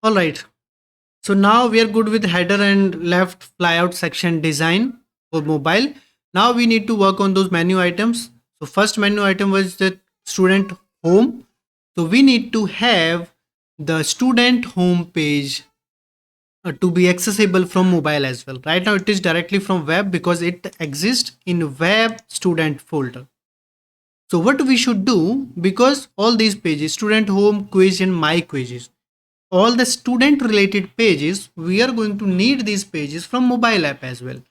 All right. So now we are good with header and left flyout section design for mobile. Now we need to work on those menu items. So first menu item was the student home. So we need to have the student home page to be accessible from mobile as well. Right now it is directly from web because it exists in web student folder. So what we should do, because all these pages, student home, quiz and my quizzes, all the student related pages, we are going to need these pages from mobile app as well.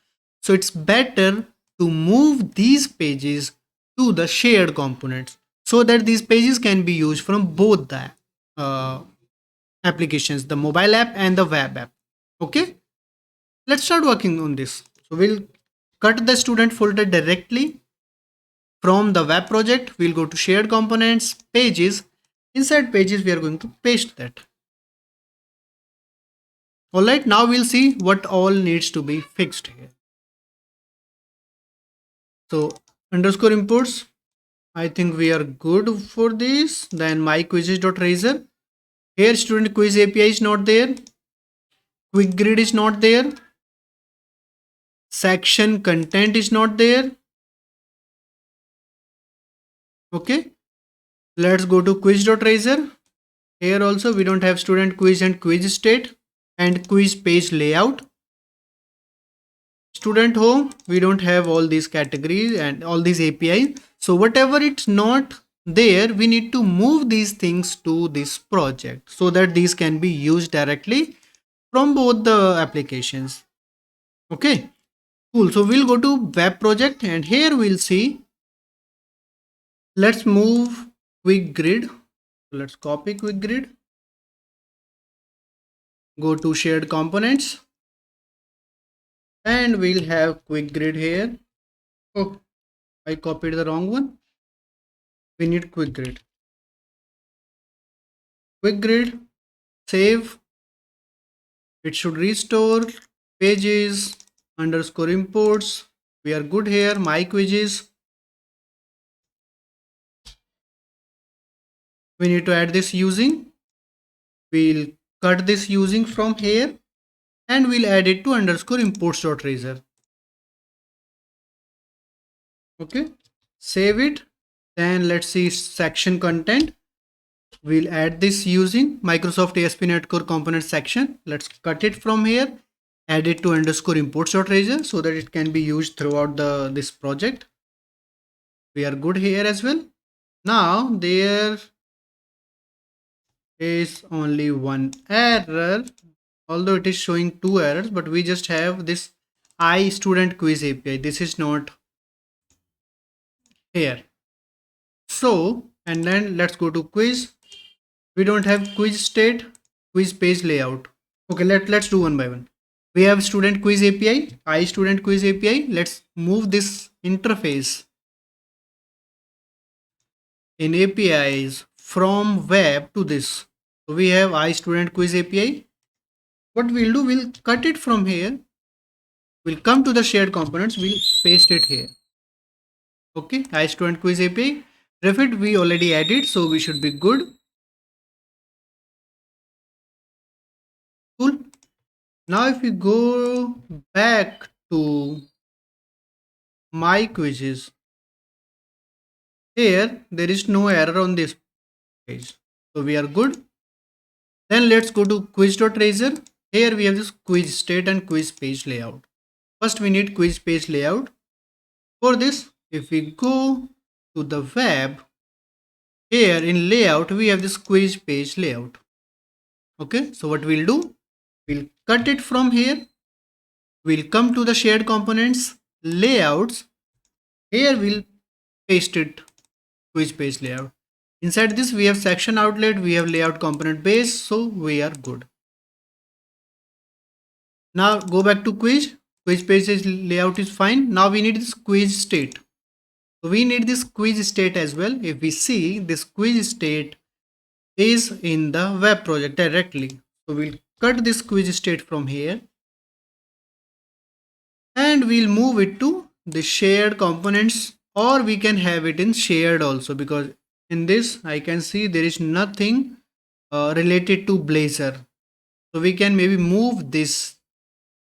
So it's better to move these pages to the shared components so that these pages can be used from both the uh, applications, the mobile app and the web app. Okay, let's start working on this. So we'll cut the student folder directly from the web project. We'll go to shared components, pages. Inside pages, we are going to paste that. All right, now we'll see what all needs to be fixed here. So underscore imports, I think we are good for this. Then my quizzes.razor. Here student quiz API is not there. Quick grid is not there. Section content is not there. Okay. Let's go to quiz.razor. Here also we don't have student quiz and quiz state and quiz page layout. Student home, we don't have all these categories and all these API. So whatever it's not there, we need to move these things to this project so that these can be used directly from both the applications. Okay, cool. So we'll go to web project and here we'll see, let's move quick grid. Let's copy quick grid, go to shared components, and we'll have quick grid here. Oh, I copied the wrong one. We need quick grid. Quick grid, save. It should restore pages underscore imports. We are good here. My quizzes. We need to add this using. We'll cut this using from here and we'll add it to underscore imports.razor. Okay, save it. Then let's see section content. We'll add this using Microsoft ASP.NET Core component section. Let's cut it from here, add it to underscore imports.razor so that it can be used throughout this project. We are good here as well. Now there is only one error, although it is showing two errors, but we just have this I student quiz API. This is not here. So, and then let's go to quiz. We don't have quiz state, quiz page layout. Okay, let's do one by one. We have student quiz API, I student quiz API. Let's move this interface in APIs from web to this. So we have I student quiz API. What we'll do, we'll cut it from here. We'll come to the shared components. We'll paste it here. Okay, I student quiz API. Refit we already added, so we should be good. Cool. Now if we go back to my quizzes, here there is no error on this page, so we are good. Then let's go to quiz.razor. Here we have this quiz state and quiz page layout. First we need quiz page layout. For this, if we go to the web, here in layout we have this quiz page layout. Okay, so what we'll do, we'll cut it from here. We'll come to the shared components, layouts. Here we'll paste it, quiz page layout. Inside this we have section outlet, we have layout component base, so we are good. Now go back to quiz. Quiz page layout is fine. Now we need this quiz state. So we need this quiz state as well. If we see, this quiz state is in the web project directly. So we'll cut this quiz state from here and we'll move it to the shared components, or we can have it in shared also, because in this I can see there is nothing related to Blazor. So we can maybe move this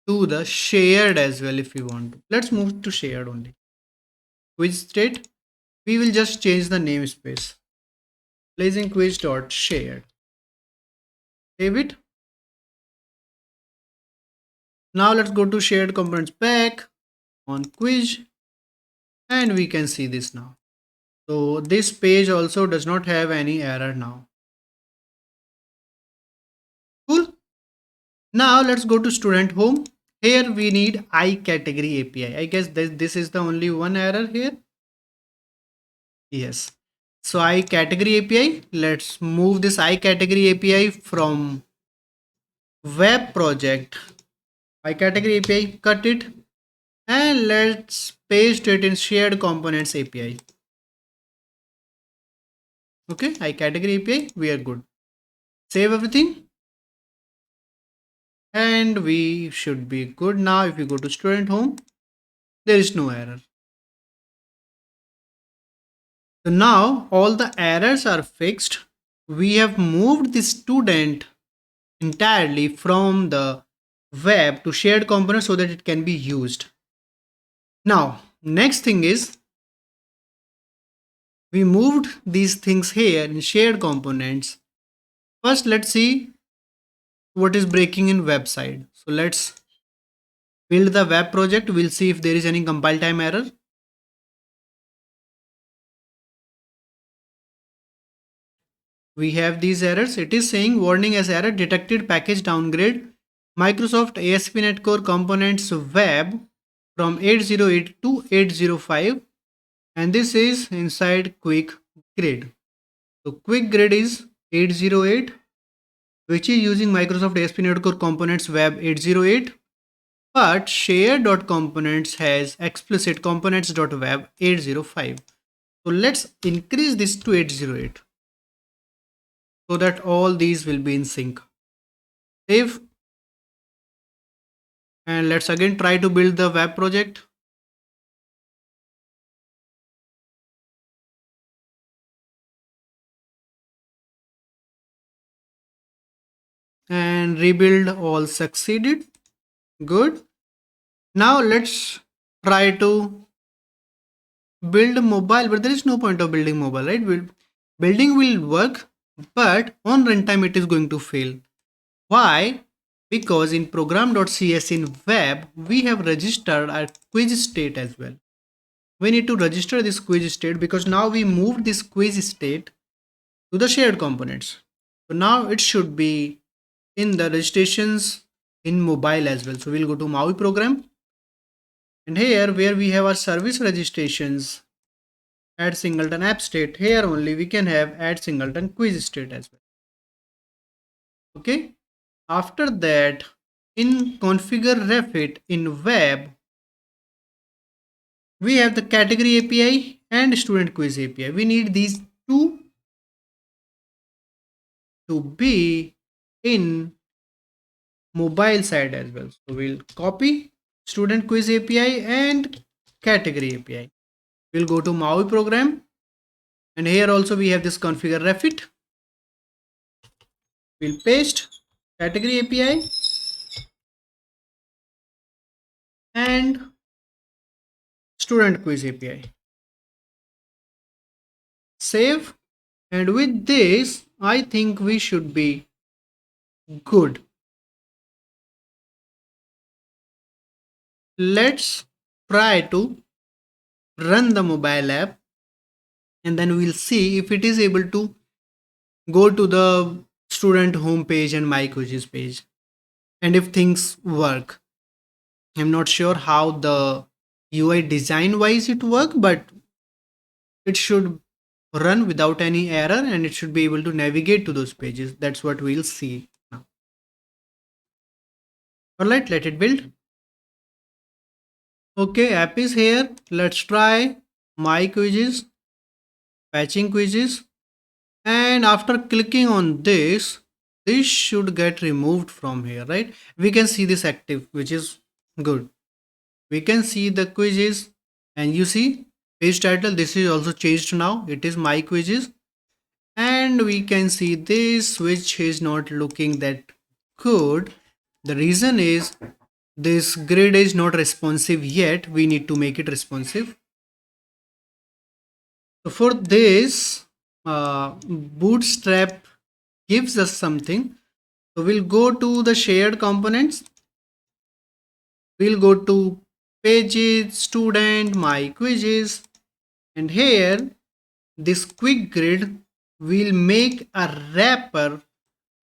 to the shared as well if we want to. Let's move to shared only. Quiz state, we will just change the namespace. Blazing quiz dot shared. Save it. Now let's go to shared components back on quiz, and we can see this now. So this page also does not have any error now. Cool. Now let's go to student home. Here we need I category API. I guess this is the only one error here. Yes. So I category API. Let's move this I category API from web project. I category API, cut it, and let's paste it in shared components API. Okay, I category API, we are good. Save everything, and we should be good now. If you go to student home, there is no error. So now all the errors are fixed. We have moved the student entirely from the web to shared components so that it can be used. Now, next thing is we moved these things here in shared components. First, let's see what is breaking in website. So let's build the web project. We'll see if there is any compile time error. We have these errors. It is saying warning as error detected package downgrade Microsoft ASP.NET Core Components Web from 808 to 805, and this is inside quick grid. So quick grid is 808, which is using Microsoft ASP.NET Core Components Web 808, but share.components has explicit components.web 805. So let's increase this to 808 so that all these will be in sync. Save, and let's again try to build the web project. And rebuild, all succeeded. Good. Now let's try to build mobile, but there is no point of building mobile, right? Building will work, but on runtime it is going to fail. Why? Because in program.cs in web, we have registered our quiz state as well. We need to register this quiz state because now we moved this quiz state to the shared components. So now it should be in the registrations in mobile as well. So we'll go to MAUI program, and here where we have our service registrations, add singleton app state, here only we can have add singleton quiz state as well. Okay. After that, in configure refit in web, we have the category API and student quiz API. We need these two to be in mobile side as well. So we'll copy student quiz API and category API. We'll go to MAUI program, and here also we have this configure refit. We'll paste category API and student quiz API. Save, and with this I think we should be good. Let's try to run the mobile app, and then we'll see if it is able to go to the student home page and my quizzes page, and if things work. I'm not sure how the UI design wise it work, but it should run without any error and it should be able to navigate to those pages. That's what we'll see now. All right, let it build. Okay, app is here. Let's try my quizzes, patching quizzes, and after clicking on this, this should get removed from here, right? We can see this active, which is good. We can see the quizzes, and you see page title, this is also changed now. It is my quizzes, and we can see this, which is not looking that code. The reason is this grid is not responsive yet. We need to make it responsive. So for this, Bootstrap gives us something. So we'll go to the shared components. We'll go to pages, student, my quizzes, and here this quick grid will make a wrapper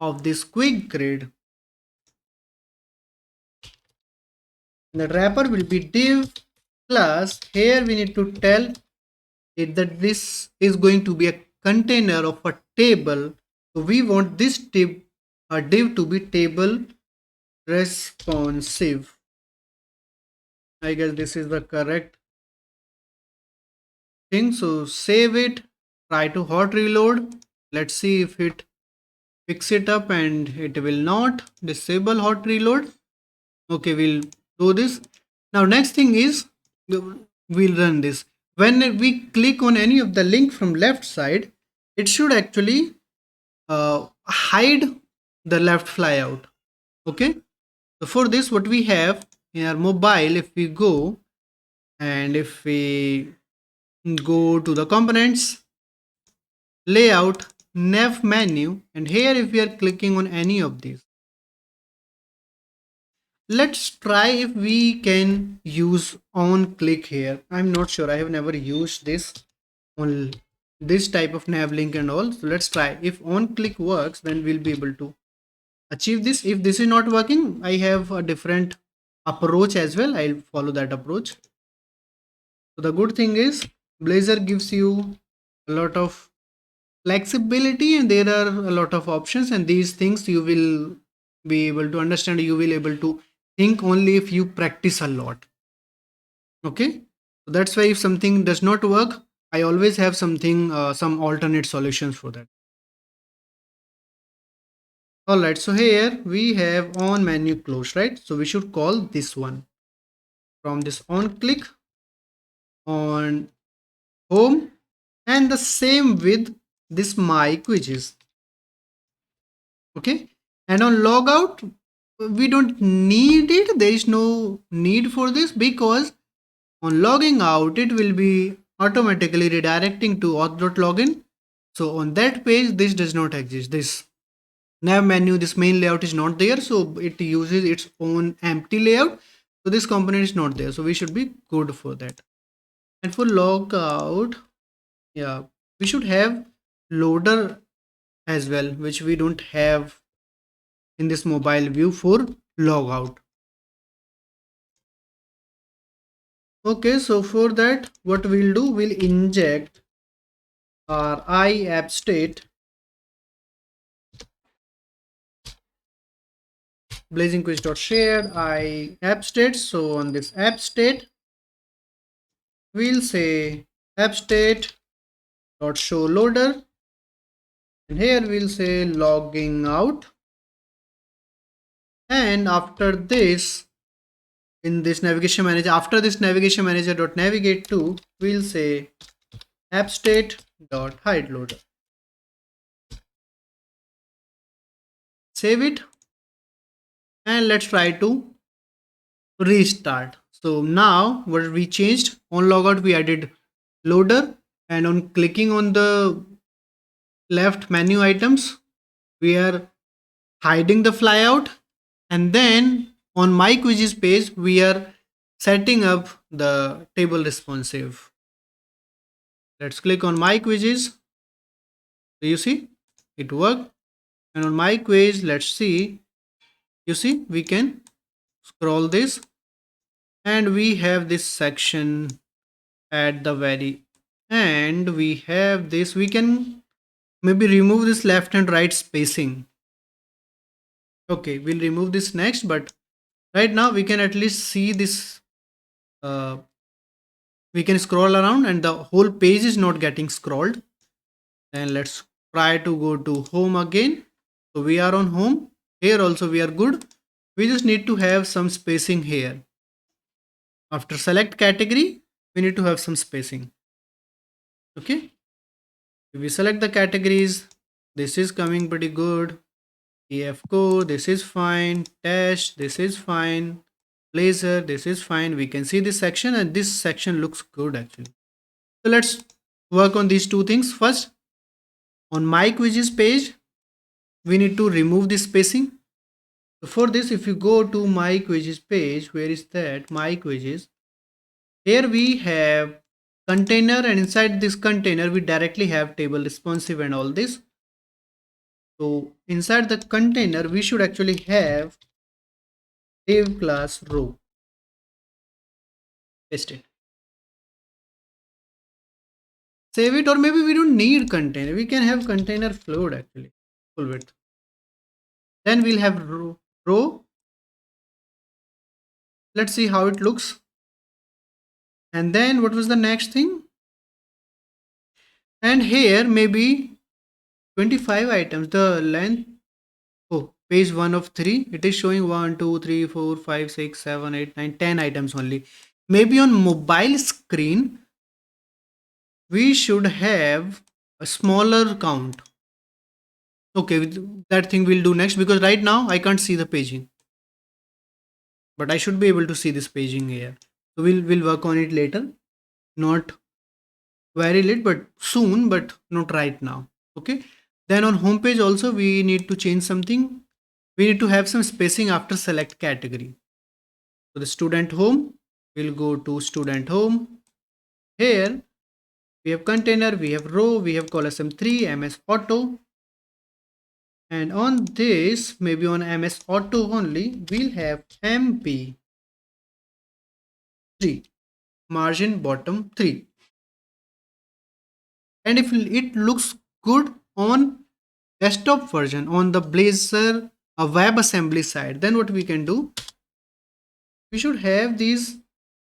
of this quick grid. The wrapper will be div class. Here we need to tell it that this is going to be a container of a table. So we want this div to be table responsive. I guess this is the correct thing. So save it, try to hot reload. Let's see if it picks it up, and it will not. Disable hot reload. Okay, we'll do this. Now next thing is we'll run this. When we click on any of the link from left side, it should actually hide the left flyout. Okay, so for this what we have in our mobile, if we go and if we go to the components, layout, nav menu, and here if we are clicking on any of these, let's try if we can use on click here. I'm not sure, I have never used this on this type of nav link and all. So let's try. If on click works, then we'll be able to achieve this. If this is not working, I have a different approach as well. I'll follow that approach. So the good thing is Blazor gives you a lot of flexibility and there are a lot of options, and these things you will be able to understand, you will able to think only if you practice a lot. Okay, so that's why if something does not work, I always have something some alternate solutions for that. All right, so here we have on menu close, right? So we should call this one from this on click on home, and the same with this my quizzes. Okay, and on logout we don't need it. There is no need for this because on logging out it will be automatically redirecting to auth.login. So on that page this does not exist. This nav menu, this main layout is not there, so it uses its own empty layout. So this component is not there, so we should be good for that. And for logout, yeah, we should have loader as well, which we don't have in this mobile view for logout. Okay, so for that what we'll do, we'll inject our I app state blazing quiz.shared I app state. So on this app state we'll say app state dot show loader, and here we'll say logging out, and after this in this navigation manager, after this navigation manager dot navigate to, we'll say app state dot hide loader. Save it and let's try to restart. So now what we changed, on logout we added loader, and on clicking on the left menu items we are hiding the flyout, and then on my quizzes page we are setting up the table responsive. Let's click on my quizzes. So you see it worked, and on my quiz let's see, you see we can scroll this and we have this section at the very end. We have this, we can maybe remove this left and right spacing. Okay, we'll remove this next, but right now we can at least see this. We can scroll around and the whole page is not getting scrolled. And let's try to go to home again. So we are on home. Here also we are good. We just need to have some spacing here. After select category, we need to have some spacing. Okay, if we select the categories, this is coming pretty good. EF core, this is fine. Test, this is fine. Blazor, this is fine. We can see this section, and this section looks good actually. So let's work on these two things. First, on my quizzes page, we need to remove this spacing. So for this, if you go to my quizzes page, where is that? My quizzes. Here we have container, and inside this container, we directly have table responsive and all this. So inside the container, we should actually have div class row. Paste it. Save it, or maybe we don't need container. We can have container float actually, full width. Then we'll have row. Let's see how it looks. And then what was the next thing? And here maybe 25 items. The length. Oh, page 1 of 3. It is showing 1, 2, 3, 4, 5, 6, 7, 8, 9, 10 items only. Maybe on mobile screen, we should have a smaller count. Okay, that thing we'll do next, because right now I can't see the paging. But I should be able to see this paging here. So we'll work on it later. Not very late, but soon, but not right now. Okay. Then on homepage also we need to change something. We need to have some spacing after select category. So the student home, we'll go to student home. Here we have container, we have row, we have column 3, MS Auto. And on this, maybe on MS Auto only, we'll have MP3, margin bottom 3. And if it looks good on desktop version, on the Blazor WebAssembly side, then what we can do, we should have these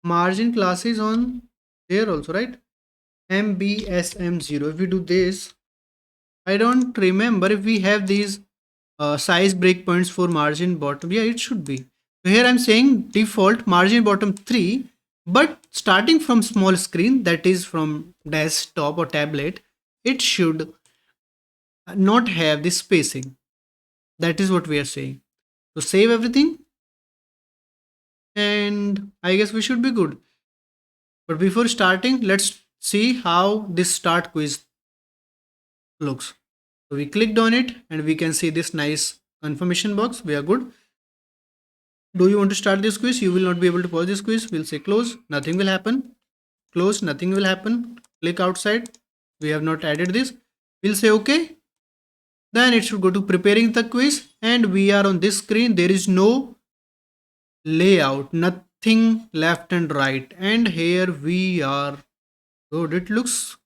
margin classes on there also, right? MBSM0. If we do this, I don't remember if we have these size breakpoints for margin bottom. Yeah, it should be. So here I'm saying default margin bottom 3, but starting from small screen, that is from desktop or tablet, it should not have this spacing. That is what we are saying. So save everything, and I guess we should be good. But before starting, let's see how this start quiz looks. So we clicked on it and we can see this nice confirmation box. We are good. Do you want to start this quiz? You will not be able to pause this quiz. We'll say close. Nothing will happen. Close. Nothing will happen. Click outside. We have not added this. We'll say okay. Then it should go to preparing the quiz, and we are on this screen. There is no layout, nothing left and right, and here we are. Good. It looks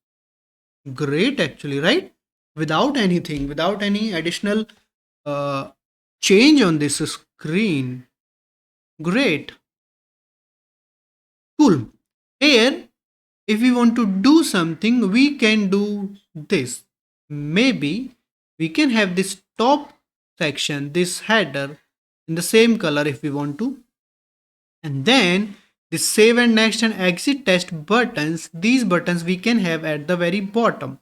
great actually, right? Without anything, without any additional uh, change on this screen. Great. Cool. Here, if we want to do something, we can do this. Maybe we can have this top section, this header, in the same color if we want to. And then the save and next and exit test buttons, these buttons we can have at the very bottom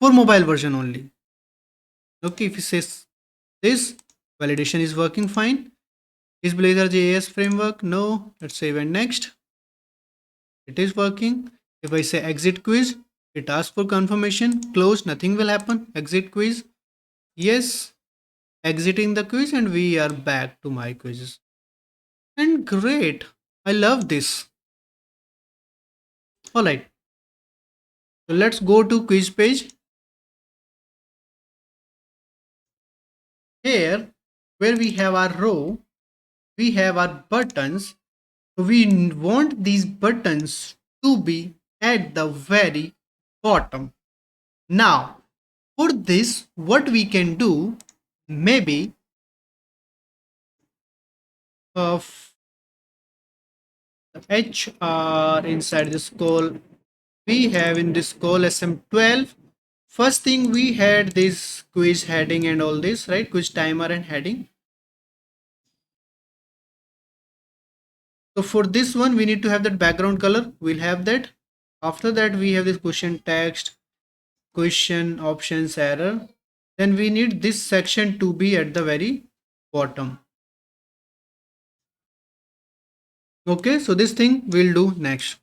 for mobile version only. Okay, if it says this, validation is working fine. Is Blazor JS framework? No. Let's save and next. It is working. If I say exit quiz, it asks for confirmation. Close, nothing will happen. Exit quiz. Yes. Exiting the quiz, and we are back to my quizzes. And great. I love this. Alright. So let's go to quiz page. Here, where we have our row, we have our buttons. We want these buttons to be at the very bottom. Now, for this, what we can do, maybe of HR inside this call, we have in this call SM12. First thing, we had this quiz heading and all this, right? Quiz timer and heading. So for this one, we need to have that background color. We'll have that. After that, we have this question text, question options error. then we need this section to be at the very bottom. Okay, so this thing we'll do next.